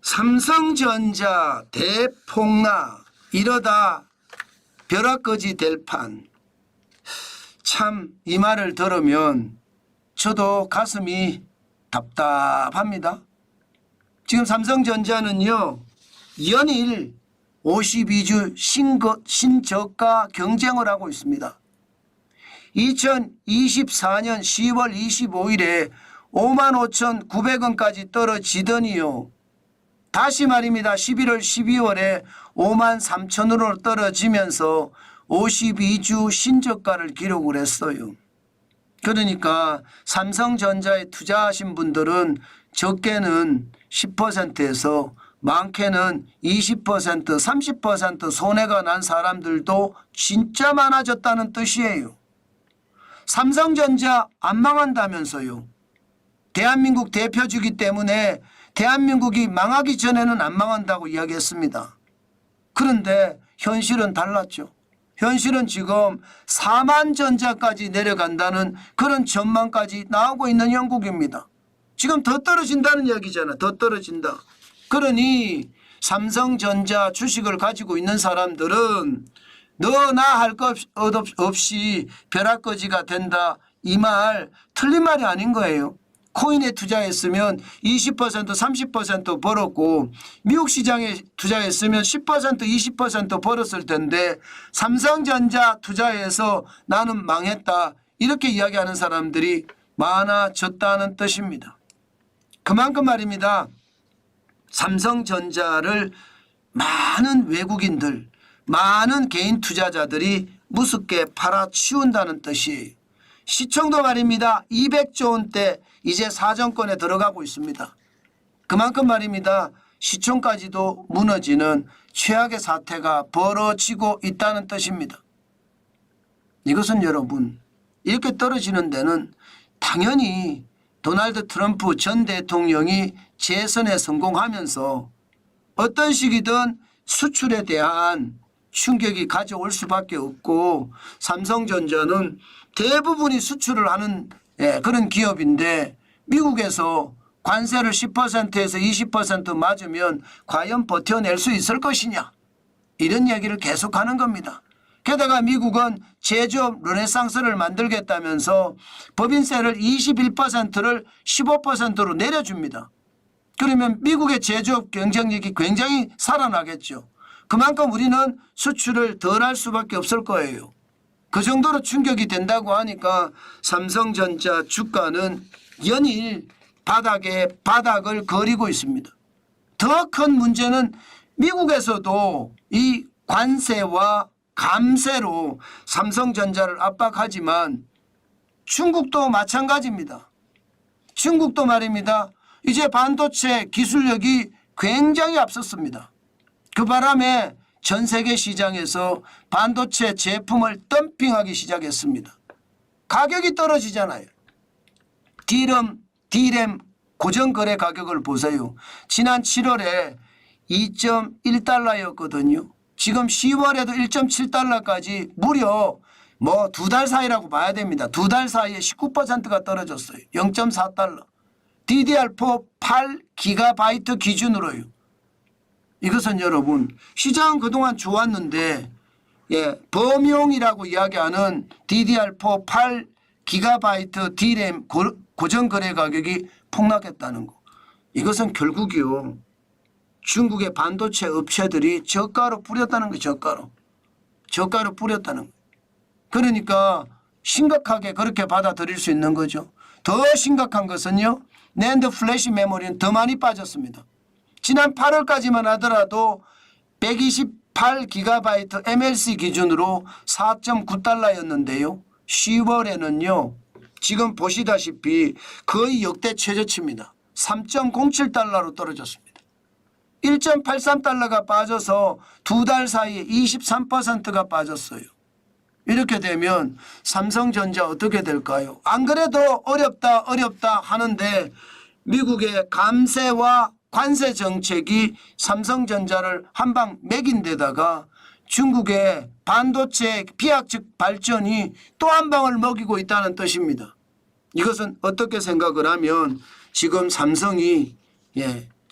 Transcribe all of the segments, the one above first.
삼성전자 대폭락 이러다 벼락거지 될 판. 참 이 말을 들으면 저도 가슴이 답답합니다. 지금 삼성전자는요 연일 52주 신저가 경쟁을 하고 있습니다. 2024년 10월 25일에 55,900원까지 떨어지더니요. 다시 말입니다. 11월 12월에 53,000원으로 떨어지면서 52주 신저가를 기록을 했어요. 그러니까 삼성전자에 투자하신 분들은 적게는 10%에서 많게는 20%, 30% 손해가 난 사람들도 진짜 많아졌다는 뜻이에요. 삼성전자 안 망한다면서요. 대한민국 대표주기 때문에 대한민국이 망하기 전에는 안 망한다고 이야기했습니다. 그런데 현실은 달랐죠. 현실은 지금 4만전자까지 내려간다는 그런 전망까지 나오고 있는 형국입니다. 지금 더 떨어진다는 이야기잖아. 더 떨어진다. 그러니 삼성전자 주식을 가지고 있는 사람들은 너나 할 것 없이 벼락거지가 된다. 이 말 틀린 말이 아닌 거예요. 코인에 투자했으면 20% 30% 벌었고 미국 시장에 투자했으면 10% 20% 벌었을 텐데 삼성전자 투자해서 나는 망했다. 이렇게 이야기하는 사람들이 많아졌다는 뜻입니다. 그만큼 말입니다. 삼성전자를 많은 외국인들, 많은 개인 투자자들이 무섭게 팔아치운다는 뜻이에요. 시총도 말입니다. 200조 원대 이제 사정권에 들어가고 있습니다. 그만큼 말입니다. 시총까지도 무너지는 최악의 사태가 벌어지고 있다는 뜻입니다. 이것은 여러분 이렇게 떨어지는 데는 당연히 도널드 트럼프 전 대통령이 재선에 성공하면서 어떤 식이든 수출에 대한 충격이 가져올 수밖에 없고 삼성전자는 대부분이 수출을 하는 그런 기업인데 미국에서 관세를 10%에서 20% 맞으면 과연 버텨낼 수 있을 것이냐 이런 얘기를 계속하는 겁니다. 게다가 미국은 제조업 르네상스를 만들겠다면서 법인세를 21%를 15%로 내려줍니다. 그러면 미국의 제조업 경쟁력이 굉장히 살아나겠죠. 그만큼 우리는 수출을 덜 할 수밖에 없을 거예요. 그 정도로 충격이 된다고 하니까 삼성전자 주가는 연일 바닥을 거리고 있습니다. 더 큰 문제는 미국에서도 이 관세와 감세로 삼성전자를 압박하지만 중국도 마찬가지입니다. 중국도 말입니다. 이제 반도체 기술력이 굉장히 앞섰습니다. 그 바람에 전 세계 시장에서 반도체 제품을 덤핑하기 시작했습니다. 가격이 떨어지잖아요. D램 고정거래 가격을 보세요. 지난 7월에 2.1달러였거든요. 지금 10월에도 1.7달러까지 무려 뭐 2달 사이라고 봐야 됩니다. 2달 사이에 19%가 떨어졌어요. 0.4달러. DDR4 8GB 기준으로요. 이것은 여러분 시장은 그동안 좋았는데 범용이라고 이야기하는 DDR4 8GB D램 고정거래 가격이 폭락했다는 거. 이것은 결국이요. 중국의 반도체 업체들이 저가로 뿌렸다는 거예요. 저가로 뿌렸다는 거. 그러니까 심각하게 그렇게 받아들일 수 있는 거죠. 더 심각한 것은요. 낸드 플래시 메모리는 더 많이 빠졌습니다. 지난 8월까지만 하더라도 128GB MLC 기준으로 4.9달러였는데요. 10월에는요. 지금 보시다시피 거의 역대 최저치입니다. 3.07달러로 떨어졌습니다. 1.83달러가 빠져서 2달 사이에 23%가 빠졌어요. 이렇게 되면 삼성전자 어떻게 될까요? 안 그래도 어렵다 하는데 미국의 감세와 관세 정책이 삼성전자를 한방 먹인 데다가 중국의 반도체 비약적 발전이 또 한 방을 먹이고 있다는 뜻입니다. 이것은 어떻게 생각을 하면 지금 삼성이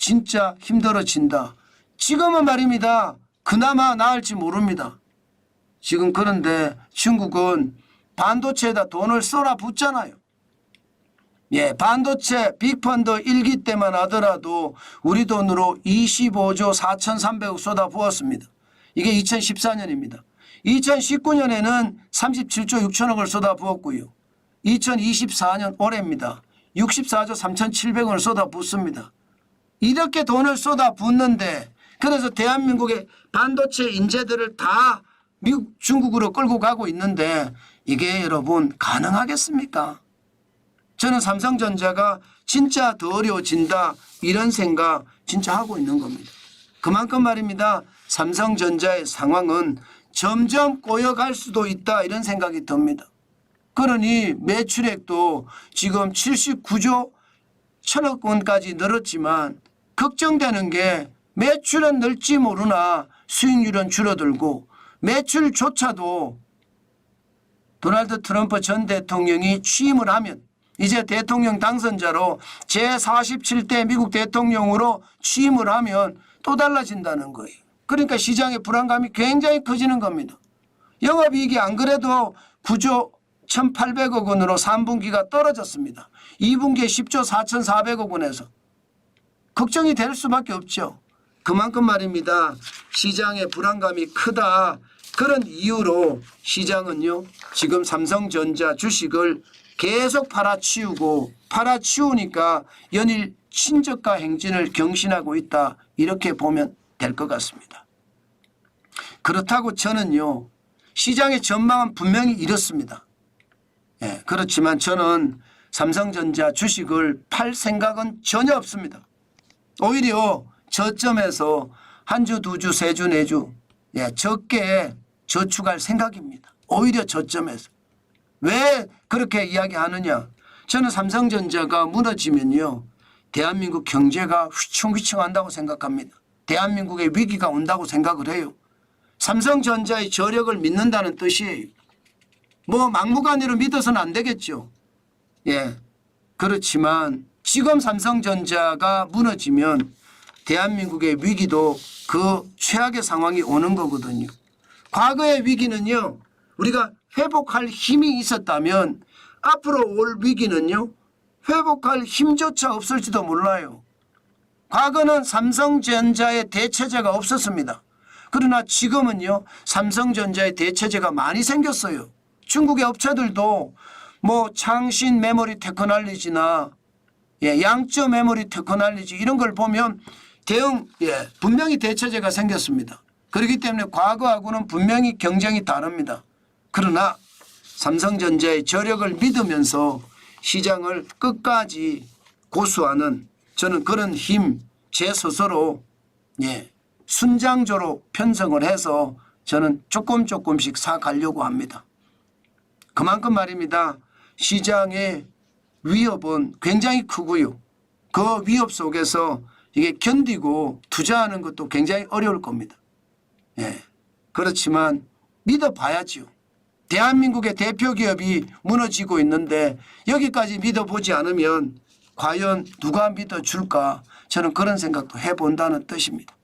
진짜 힘들어진다. 지금은 말입니다. 그나마 나을지 모릅니다. 지금 그런데 중국은 반도체에다 돈을 쏟아붓잖아요. 예, 반도체 빅펀드 1기 때만 하더라도 우리 돈으로 25조 4,300억 쏟아부었습니다. 이게 2014년입니다. 2019년에는 37조 6천억을 쏟아부었고요. 2024년 올해입니다. 64조 3,700원을 쏟아붓습니다. 이렇게 돈을 쏟아붓는데 그래서 대한민국의 반도체 인재들을 다 미국, 중국으로 끌고 가고 있는데 이게 여러분 가능하겠습니까? 저는 삼성전자가 진짜 더 어려워진다 이런 생각 진짜 하고 있는 겁니다. 그만큼 말입니다. 삼성전자의 상황은 점점 꼬여갈 수도 있다 이런 생각이 듭니다. 그러니 매출액도 지금 79조 1천억 원까지 늘었지만 걱정되는 게 매출은 늘지 모르나 수익률은 줄어들고 매출조차도 도널드 트럼프 전 대통령이 취임을 하면 이제 대통령 당선자로 제47대 미국 대통령으로 취임을 하면 또 달라진다는 거예요. 그러니까 시장의 불안감이 굉장히 커지는 겁니다. 영업이익이 안 그래도 9조 1,800억 원으로 3분기가 떨어졌습니다. 2분기에 10조 4,400억 원에서 걱정이 될 수밖에 없죠. 그만큼 말입니다. 시장의 불안감이 크다. 그런 이유로 시장은요 지금 삼성전자 주식을 계속 팔아치우니까 연일 친저가 행진을 경신하고 있다. 이렇게 보면 될 것 같습니다. 그렇다고 저는요 시장의 전망은 분명히 이렇습니다. 예, 그렇지만 저는 삼성전자 주식을 팔 생각은 전혀 없습니다. 오히려 저점에서 한 주, 두 주, 세 주, 네 주 적게 저축할 생각입니다. 오히려 저점에서. 왜 그렇게 이야기하느냐. 저는 삼성전자가 무너지면요 대한민국 경제가 휘청휘청한다고 생각합니다. 대한민국의 위기가 온다고 생각을 해요. 삼성전자의 저력을 믿는다는 뜻이에요. 뭐 막무가내로 믿어서는 안 되겠죠. 예, 그렇지만 지금 삼성전자가 무너지면 대한민국의 위기도 그 최악의 상황이 오는 거거든요. 과거의 위기는요 우리가 회복할 힘이 있었다면 앞으로 올 위기는요 회복할 힘조차 없을지도 몰라요. 과거는 삼성전자의 대체제가 없었습니다. 그러나 지금은요 삼성전자의 대체제가 많이 생겼어요. 중국의 업체들도 뭐 창신 메모리 테크놀로지나 양저 메모리 테크놀로지 이런 걸 보면 분명히 대체제가 생겼습니다. 그렇기 때문에 과거하고는 분명히 경쟁이 다릅니다. 그러나 삼성전자의 저력을 믿으면서 시장을 끝까지 고수하는 저는 그런 힘 제 스스로 순장조로 편성을 해서 저는 조금씩 사가려고 합니다. 그만큼 말입니다. 시장의 위협은 굉장히 크고요. 그 위협 속에서 이게 견디고 투자하는 것도 굉장히 어려울 겁니다. 그렇지만 믿어봐야죠. 대한민국의 대표 기업이 무너지고 있는데 여기까지 믿어보지 않으면 과연 누가 믿어줄까 저는 그런 생각도 해본다는 뜻입니다.